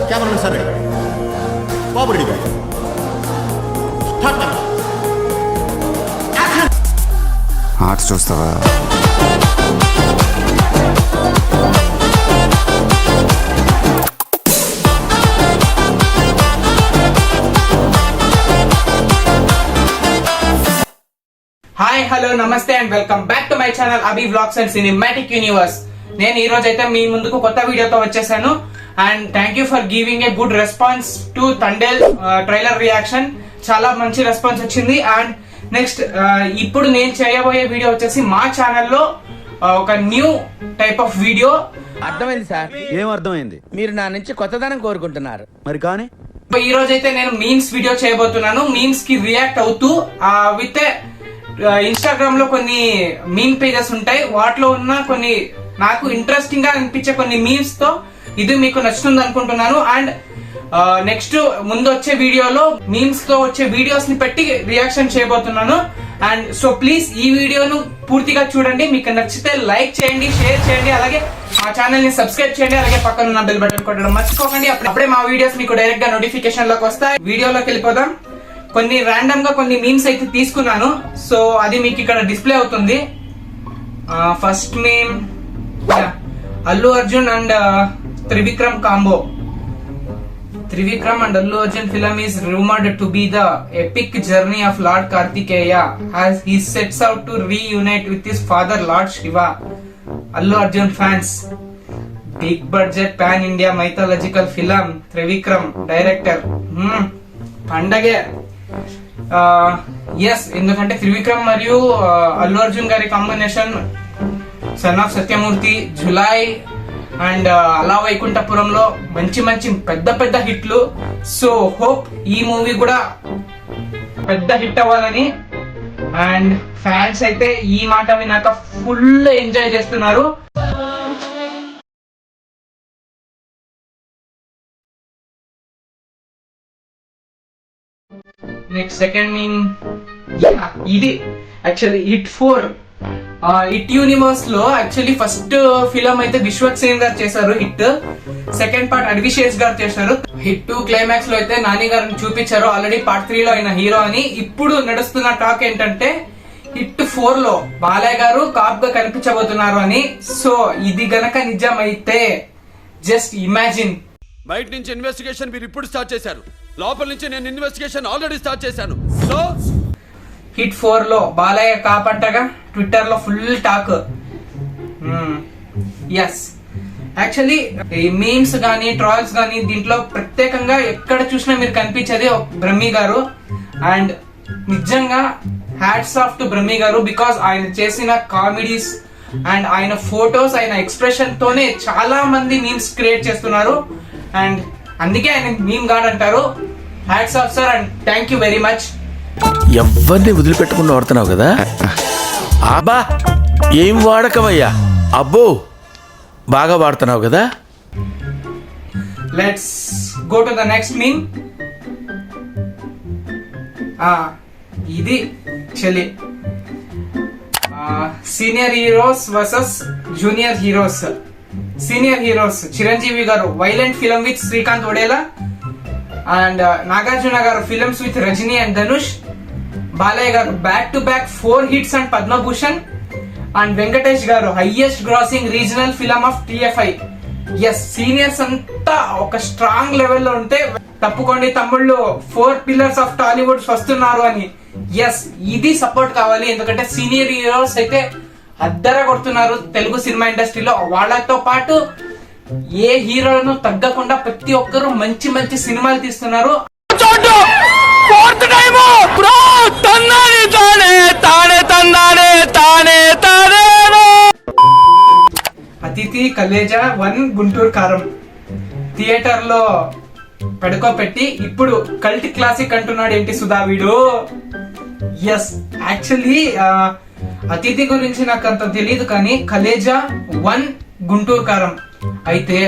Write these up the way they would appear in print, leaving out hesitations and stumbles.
Camera సరే బాబు ready arts చూస్తావా? Hi hello నమస్తే and welcome back to my channel Abhi vlogs and cinematic universe. నేను ఈ రోజు అయితే మీ ముందుకు కొత్త వీడియోతో వచ్చేసాను and thank you for giving a good response to Thandel trailer reaction. చాలా మంచి రెస్పాన్స్ వచ్చింది. అండ్ నెక్స్ట్ ఇప్పుడు నేను చేయబోయే వీడియో వచ్చేసి మా ఛానల్లో ఒక న్యూ టైప్ ఆఫ్ వీడియో. అర్థమైంది సార్. ఏం అర్థమైంది? మీరు నా నుంచి కొత్తదనం కోరుకుంటున్నారు. మరి కానీ ఈ రోజు అయితే నేను మీమ్స్ వీడియో చేయబోతున్నాను. మీమ్స్ కి రియాక్ట్ అవుతూ విత్ ఇన్స్టాగ్రామ్ లో కొన్ని మీమ్ పేజెస్ ఉంటాయి, వాటిలో ఉన్న కొన్ని నాకు ఇంట్రెస్టింగ్ గా అనిపించే కొన్ని మీమ్స్ తో ఇది మీకు నచ్చుతుంది అనుకుంటున్నాను. అండ్ నెక్స్ట్ ముందు వచ్చే వీడియోలో మీమ్స్ తో వచ్చే వీడియోస్ ని పెట్టి రియాక్షన్ చేయబోతున్నాను. అండ్ సో ప్లీజ్ ఈ వీడియోను పూర్తిగా చూడండి. మీకు నచ్చితే లైక్ చేయండి, షేర్ చేయండి, అలాగే మా ఛానల్ ని సబ్స్క్రైబ్ చేయండి, అలాగే పక్కన ఉన్న బెల్ బటన్ కొట్టడం మర్చిపోకండి. అప్పుడే మా వీడియోస్ మీకు డైరెక్ట్ గా నోటిఫికేషన్ లోకి వస్తాయి. వీడియోలోకి వెళ్ళిపోదాం. కొన్ని ర్యాండమ్ గా కొన్ని మీమ్స్ అయితే తీసుకున్నాను, సో అది మీకు ఇక్కడ డిస్ప్లే అవుతుంది. First meme Allu Arjun and Trivikram combo. Trivikram and Allu Arjun film is rumored to be the epic journey of Lord Kartikeya as he sets out to reunite with his father Lord Shiva. Allu Arjun fans, big budget pan India mythological film. Trivikram director. Pandage. Yes, ఎందుకంటే త్రివిక్రమ్ మరియు అల్లు అర్జున్ గారి combination son of Satyamurthy, July and అలా వైకుంఠపురంలో మంచి మంచి పెద్ద పెద్ద హిట్లు. So hope ఈ మూవీ కూడా పెద్ద హిట్ అవ్వాలని. అండ్ ఫ్యాన్స్ అయితే ఈ మాట వినాక ఫుల్ ఎంజాయ్ చేస్తున్నారు. నెక్స్ట్ సెకండ్ మీన్ ఇది యాక్చువల్లీ హిట్ 4. హిట్ యూనివర్స్ లో యాక్చువల్లీ ఫస్ట్ ఫిలం అయితే విశ్వక్ సేన్ గారు చేశారు హిట్. సెకండ్ పార్ట్ అడ్విశేష్ గారు చేశారు. హిట్ 2 క్లైమాక్స్ లో అయితే నాని గారిని చూపించారు. ఆల్రెడీ పార్ట్ 3 లో ఆయన హీరో అని. ఇప్పుడు నడుస్తున్న టాక్ ఏంటంటే హిట్ 4 లో బాలయ్య గారు కాప్ గా కనిపించబోతున్నారు అని. సో ఇది గనక నిజం అయితే జస్ట్ ఇమాజిన్. బయట నుంచి ఇన్వెస్టిగేషన్ మీరు ఇప్పుడు స్టార్ట్ చేశారు, లోపల నుంచి నేను ఇన్వెస్టిగేషన్ ఆల్రెడీ స్టార్ట్ చేశాను. సో హిట్ 4 లో బాలయ్య కాపంటగా ట్విట్టర్ లో ఫుల్ టాక్. ఎస్, యాక్చువల్లీ ఈ మీమ్స్ గానీ ట్రాల్స్ గానీ దీంట్లో ప్రత్యేకంగా ఎక్కడ చూసినా మీరు కనిపించేది బ్రహ్మి గారు. అండ్ నిజంగా హ్యాట్స్ ఆఫ్ టు బ్రహ్మి గారు, బికాస్ ఆయన చేసిన కామెడీస్ అండ్ ఆయన ఫోటోస్, ఆయన ఎక్స్ప్రెషన్ తోనే చాలా మంది మీమ్స్ క్రియేట్ చేస్తున్నారు. అండ్ అందుకే ఆయన మీమ్ గాడ్ అంటారు. Hats off sir and thank you very much. ఎవరిని వదిలిపెట్టకుండా వాడుతున్నావు కదా. అబ్బా ఏం వాడకమయ్యా, అబ్బో బాగా వాడుతున్నావు కదా. Let's go to the next meme. ఇది actually senior heroes versus junior heroes. Senior heroes Chiranjeevi garu violent film with Srikanth Odela and Nagarjuna garu films with Rajini and Dhanush. Balayya garu back to back 4 hits and Padma Bhushan. And Venkatesh garu highest grossing regional film of TFI. Yes, seniors అంతా ఒక strong లెవెల్లో ఉంటే తప్పుకోండి తమ్ముళ్ళు, 4 pillars of Tollywood వస్తున్నారు అని. Yes, ఇది support కావాలి. ఎందుకంటే సీనియర్ హీరోస్ అయితే అద్దర కొడుతున్నారు తెలుగు సినిమా ఇండస్ట్రీలో. వాళ్ళతో పాటు ఏ హీరోలను తగ్గకుండా ప్రతి ఒక్కరు మంచి మంచి సినిమాలు తీస్తున్నారు. అతిథి కలేజా 1 గుంటూరు కారం థియేటర్ లో పడుకోపెట్టి ఇప్పుడు కల్ట్ క్లాసిక్ అంటున్నాడు ఏంటి సుధా వీడు. ఎస్, యాక్చువల్లీ అతిథి గురించి నాకు అంత తెలియదు, కానీ కలేజా 1 గుంటూరు కారం అయితే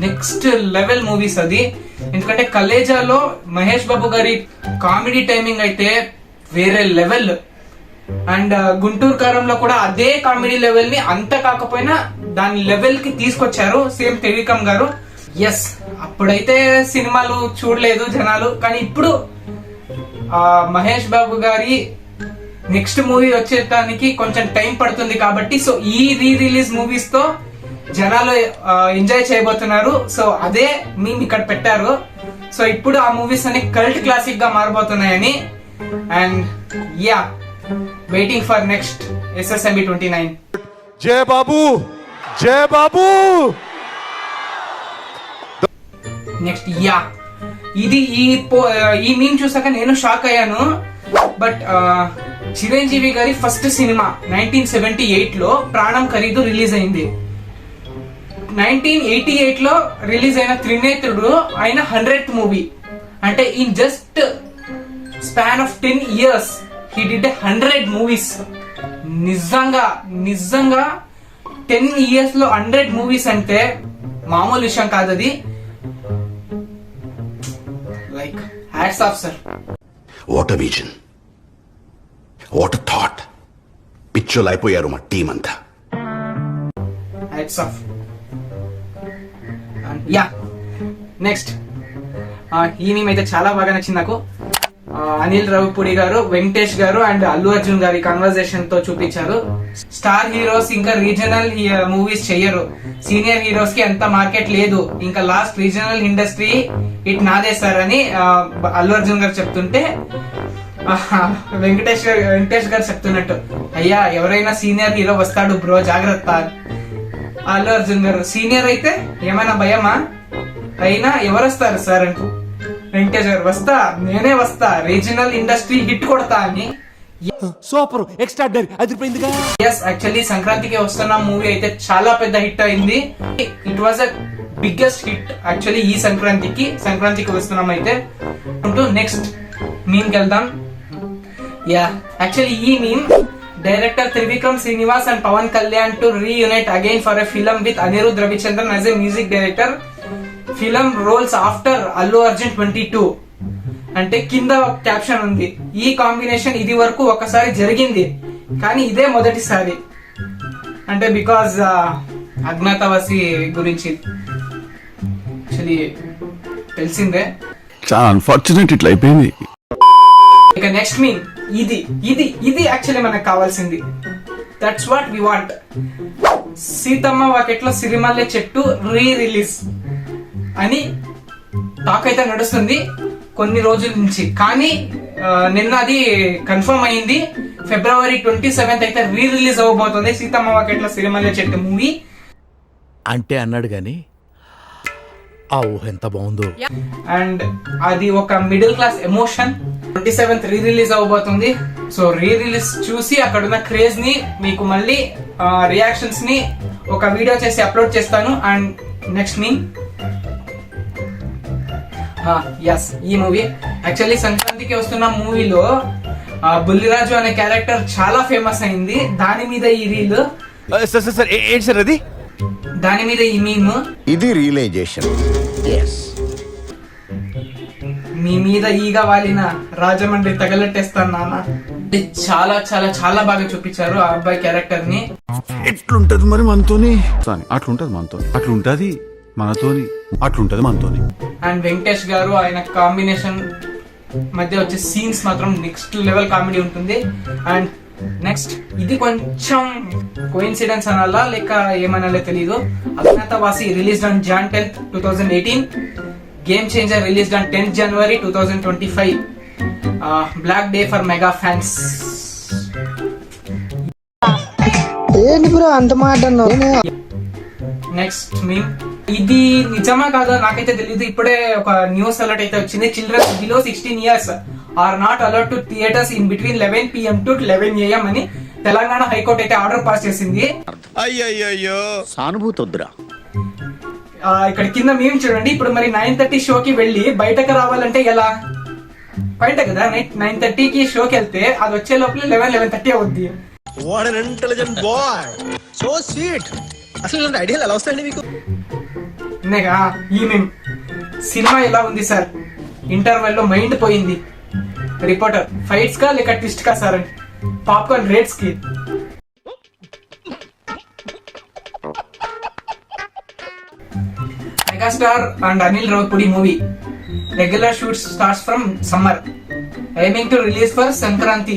నెక్స్ట్ లెవెల్ మూవీస్ అది. ఎందుకంటే కలేజాలో మహేష్ బాబు గారి కామెడీ టైమింగ్ అయితే వేరే లెవెల్. అండ్ గుంటూరు కారంలో కూడా అదే కామెడీ లెవెల్ ని అంత కాకపోయినా దాని లెవెల్ కి తీసుకొచ్చారు సేమ్ త్రివిక్రమ్ గారు. ఎస్, అప్పుడైతే సినిమాలు చూడలేదు జనాలు, కానీ ఇప్పుడు మహేష్ బాబు గారి నెక్స్ట్ మూవీ వచ్చేటానికి కొంచెం టైం పడుతుంది కాబట్టి సో ఈ రిలీజ్ మూవీస్ తో జనాలు ఎంజాయ్ చేయబోతున్నారు. సో అదే మేము ఇక్కడ పెట్టారు. సో ఇప్పుడు ఆ మూవీస్ అన్ని కల్ట్ క్లాసిక్ గా మారబోతున్నాయని. And yeah, waiting for next SSMB 29. Jaya Babu, Jaya Babu. Next yeah, ఇది ఈ మీమ్ చూసాక నేను షాక్ అయ్యాను. బట్ చిరంజీవి గారి ఫస్ట్ సినిమా 1978 లో ప్రాణం ఖరీదు రిలీజ్ అయింది. 1988 లో రిలీజ్ అయిన త్రినేత్రుడు ఆయన 100th మూవీ. అంటే in just span of 10 years he did 100 movies. నిజంగా 10 years లో 100 మూవీస్ అంటే మామూలు విషయం కాదు. అది like hats off sir. What a vision, what a thought. పిచ్చోలు అయిపోయారు మా టీం అంతా. Hats off. యా, నెక్స్ట్ ఈ మీమ్ అయితే చాలా బాగా నచ్చింది నాకు. అనిల్ రావిపూడి గారు, వెంకటేష్ గారు అండ్ అల్లు అర్జున్ గారి కన్వర్జేషన్ తో చూపించారు. స్టార్ హీరోస్ ఇంకా రీజనల్ మూవీస్ చెయ్యరు, సీనియర్ హీరోస్ కి అంత మార్కెట్ లేదు, ఇంకా లాస్ట్ రీజనల్ ఇండస్ట్రీ ఇట్ నాదే సార్ అని అల్లు అర్జున్ గారు చెప్తుంటే వెంకటేష్ గారు చెప్తున్నట్టు, అయ్యా ఎవరైనా సీనియర్ హీరో వస్తాడు బ్రో జాగ్రత్త. అల్లు అర్జున్ గారు, సీనియర్ అయితే ఏమైనా భయమా, అయినా ఎవరు వస్తారు సార్ అంటూ వెంకటేష్ గారు, వస్తా నేనే వస్తా, రీజనల్ ఇండస్ట్రీ హిట్ కొడతా అని. సూపర్, ఎక్స్ట్రాడినరీ, అదిరిపోయిందిగా. ఎస్, యాక్చువల్లీ సంక్రాంతికి వస్తున్న మూవీ అయితే చాలా పెద్ద హిట్ అయింది. It was a biggest hit actually ఈ సంక్రాంతికి వస్తున్నాం. అయితే నెక్స్ట్ మీమ్ కి వెళ్దాం. యా, యాక్చువల్లీ ఈ meme director Trivikram Srinivas and Pawan Kalyan to reunite again for a film with Anirudh Ravichandran as a music director. Film rolls after Allu Arjun 22 అంటే కింద క్యాప్షన్ ఉంది. ఈ కాంబినేషన్ ఇది వరకు ఒకసారి జరిగింది కానీ ఇదే మొదటిసారి. అంటే బికాజ్ అజ్ఞాతవాసి గురించి యాక్చువల్లీ తెలిసిందే. చాలా అన్ఫార్చునేట్ ఇట్లా అయిపోయింది. ఇక నెక్స్ట్ మీన్ ఇది యాక్చువల్లీ మనకు కావాల్సింది. That's what we want. Seethamma Vakitlo Sirimalle చెట్టు రిలీజ్ అని టాక్ అయితే నడుస్తుంది కొన్ని రోజుల నుంచి, కానీ నిన్న అది కన్ఫర్మ్ అయింది. February 27th అయితే రిలీజ్ అవ్వబోతుంది సీతమ్మ వాకిట్లో సిరిమల్లె చెట్టు మూవీ. అంటే అన్నాడు గాని ఆ ఊహ ఎంత బాగుందో. అండ్ అది ఒక middle class emotion. 27th release అవ్వబోతుంది. సో రిలీజ్ చూసి అక్కడ ఉన్న క్రేజ్ ని మీకు మళ్ళీ రియాక్షన్స్ ని ఒక వీడియో చేసి అప్లోడ్ చేస్తాను. అండ్ నెక్స్ట్ మీ ఎస్, ఈ మూవీ యాక్చువల్లీ సంక్రాంతికి వస్తున్న మూవీలో బుల్లిరాజు అనే క్యారెక్టర్ చాలా ఫేమస్ అయింది. దాని మీద ఈ రీల్, సార్ ఏంటి సార్ అది? దాని మీద ఈ మీమ్. ఇది రియలైజేషన్. మీ మీద ఈగ వాలిన రాజమండ్రి తగలెట్టేస్తాను నాన్న. చాలా చాలా చాలా బాగా చూపించారు ఆ అబ్బాయి క్యారెక్టర్ ని. ఎట్లుంటది మరి మనతోని? అట్లుంటది మనతోని, అట్లుంటది మనతోని, అట్లుంటది మనతోని. అండ్ వెంకటేష్ గారు ఆయన కాంబినేషన్ మధ్య వచ్చే సీన్స్ మాత్రం నెక్స్ట్ లెవెల్ కామెడీ ఉంటుంది. అండ్ నెక్స్ట్ ఇది కొంచెం కోఇన్సిడెన్స్ అనాలా లేక ఏమనాలో తెలీదు. Agnyaathavaasi released on Jan 10th, 2018. Game Changer released on 10th January 2025. Black day for mega fans. ఏంటి బ్రో అంత మాట అన్నావు? నెక్స్ట్ మీమ్, ఇది నిజమా కాదో నాకైతే తెలియదు. ఇప్పుడే ఒక న్యూస్ అలర్ట్ అయితే వచ్చింది. Childrens below 16 years are not allowed to theatres in between 11 PM to 11 AM అని తెలంగాణ హైకోర్టు అయితే ఆర్డర్ పాస్ చేసింది. అయ్యయ్యో, సానుభూతి వద్దురా. ఇక్కడ కింద మేము చూడండి. ఇప్పుడు మరి 9:30 షోకి వెళ్ళి బయటకు రావాలంటే ఎలా? బయట కదా 9:30కి షోకి వెళ్తే అది వచ్చే లోపల 11:30 అవుద్ది. What an intelligent boy, so sweet. అసలు ఇలాంటి ఐడియాలు ఎలా వస్తాయండి మీకు? ఈ మేము సినిమా ఎలా ఉంది సార్? ఇంటర్వెల్ లో మైండ్ పోయింది. రిపోర్టర్, ఫైట్స్ కా లేక ట్విస్ట్ కా సార్ అని పాప్కార్న్ రేట్స్ కి. Mega megastar and Anil Ravipudi movie regular shoot starts from summer aiming to release for Sankranti.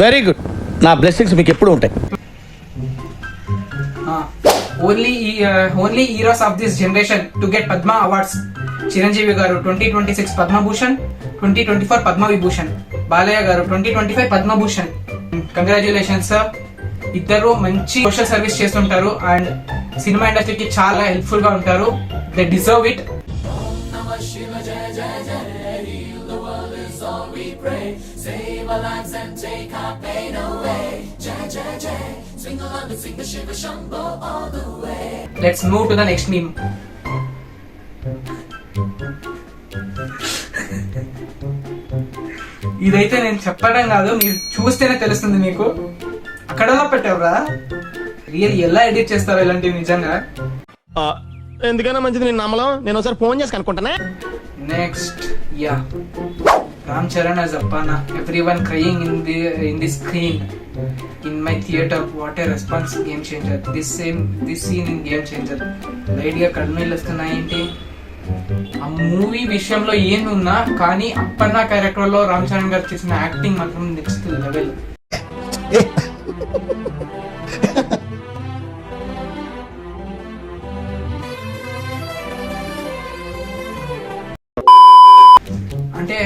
Very good. నా బ్లెస్సింగ్స్ మీకు ఎప్పుడు ఉంటాయి. Only heroes of this generation to get Padma awards. Chiranjeevi గారు 2026 పద్మభూషణ్, 2024 పద్మవిభూషణ్. బాలయ్య గారు 2025 పద్మభూషణ్. Congratulations sir. ఇద్దరు మంచి సోషల్ సర్వీస్ చేస్తుంటారు అండ్ సినిమా ఇండస్ట్రీకి చాలా హెల్ప్ఫుల్ గా ఉంటారు. They deserve it. Let's move to the next meme. ఇదైతే నేను చెప్పడం కాదు, మీరు చూస్తేనే తెలుస్తుంది మీకు. అక్కడలా పెట్టావురా, రియల్ ఎలా ఎడిట్ చేస్తారో ఇలాంటివి నిజంగా. ఎందుకైనా మంచిది నేను నమ్మలం. నేను ఒకసారి ఫోన్ చేసి కనుక్కుంటానే. Next yeah Ram Charan as Appana. Everyone crying in the screen in my theater. What a response. Game changer. This scene in Game Changer. Light గా కన్నీళ్ళు వస్తున్నాయి ఏంటి? ఆ మూవీ విషయంలో ఏమున్నా కానీ అప్పన్న క్యారెక్టర్ లో రామ్ చరణ్ గారు చేసిన యాక్టింగ్ మాత్రం నెక్స్ట్ లెవెల్. అంటే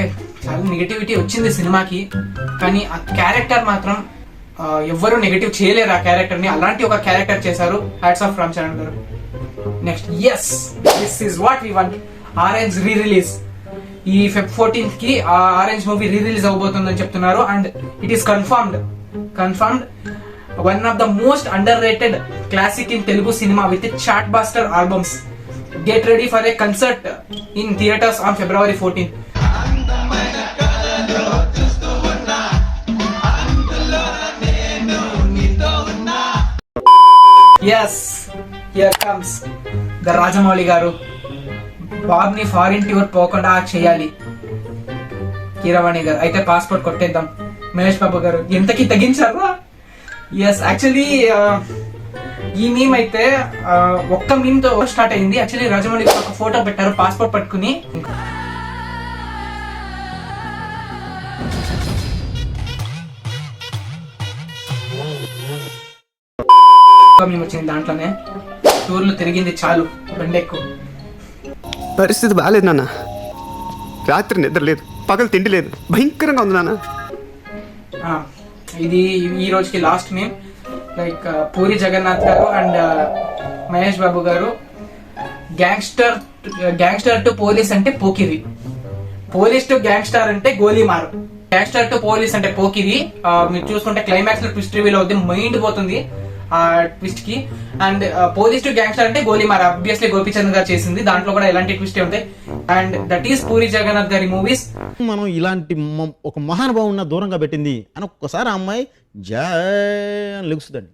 చాలా నెగటివిటీ వచ్చింది సినిమాకి, కానీ ఆ క్యారెక్టర్ మాత్రం ఎవ్వరూ నెగటివ్ చేయలేరు ఆ క్యారెక్టర్ ని. అలాంటి ఒక క్యారెక్టర్ చేశారు. Hats off Ram Charan garu. Next yes, this is what we want. Orange re release ఈ Feb 14th కి ఆ ఆరెంజ్ మూవీ రీ రిలీజ్ అవబోతుందని చెప్తున్నారు and it is confirmed. One of the most underrated classic in Telugu cinema with chartbuster albums. Get ready for a concert in theatres on February 14th. Yes, here comes the Rajamouli garu. బాబ్ ని foreign tour పోకుండా చేయాలి. కీరవాణి గారు అయితే passport కొట్టేద్దాం. Mahesh Babu గారు ఎంతకి తగ్గించారా? Yes, actually ఈ meme అయితే ఒక్క మీమ్ తో స్టార్ట్ అయింది. యాక్చువల్లీ రాజమౌళి గారు ఒక ఫోటో పెట్టారు పాస్పోర్ట్ పట్టుకుని. మేము వచ్చింది దాంట్లోనే. టూర్లు తిరిగింది చాలు, బండెక్కు. పరిస్థితి బాగాలేదు నాన్న. రాత్రి నిద్ర లేదు, పగలు తిండి లేదు, భయంకరంగా ఉంది నాన్న. ఇది ఈ రోజుకి last name. Like Puri Jagannadh garu and Mahesh Babu గారు గ్యాంగ్స్టర్ టు పోలీస్ అంటే పోకిరి, పోలీస్ టు గ్యాంగ్స్టర్ అంటే గోలీమార్, గ్యాంగ్స్టర్ టు పోలీస్ అంటే పోకిరి. మీరు చూసుకుంటే క్లైమాక్స్ లో ట్విస్ట్ రివీల్ అవుతుంది, మైండ్ పోతుంది ఆ ట్విస్ట్ కి. అండ్ పోలీస్ టు గ్యాంగ్స్టర్ అంటే గోలీమార్, ఆబ్వియస్లీ గోపీచంద్ గారు చేసింది. దాంట్లో కూడా ఎలాంటి ట్విస్ట్ ఉంటాయి. And that is Puri Jagannadh గారి మూవీస్. మనం ఇలాంటి ఒక మహానుభావున్న దూరంగా పెట్టింది అని ఒక్కసారి ఆ అమ్మాయి లెగుస్తుందండి.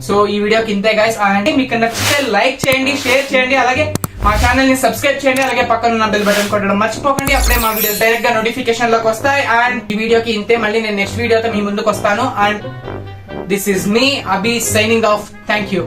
సో ఈ వీడియోకి ఇంతే గైస్. అండ్ మీకు నచ్చితే లైక్ చేయండి, షేర్ చేయండి, అలాగే మా ఛానల్ ని సబ్స్క్రైబ్ చేయండి, అలాగే పక్కన ఉన్న బెల్ బటన్ కొట్టడం మర్చిపోకండి. అప్పుడే మా వీడియోస్ డైరెక్ట్ గా నోటిఫికేషన్ లోకి వస్తాయి. అండ్ ఈ వీడియోకి ఇంతే. మళ్ళీ నేను నెక్స్ట్ వీడియోతో మీ ముందుకు వస్తాను. And this is me, Abhi, signing off. Thank you.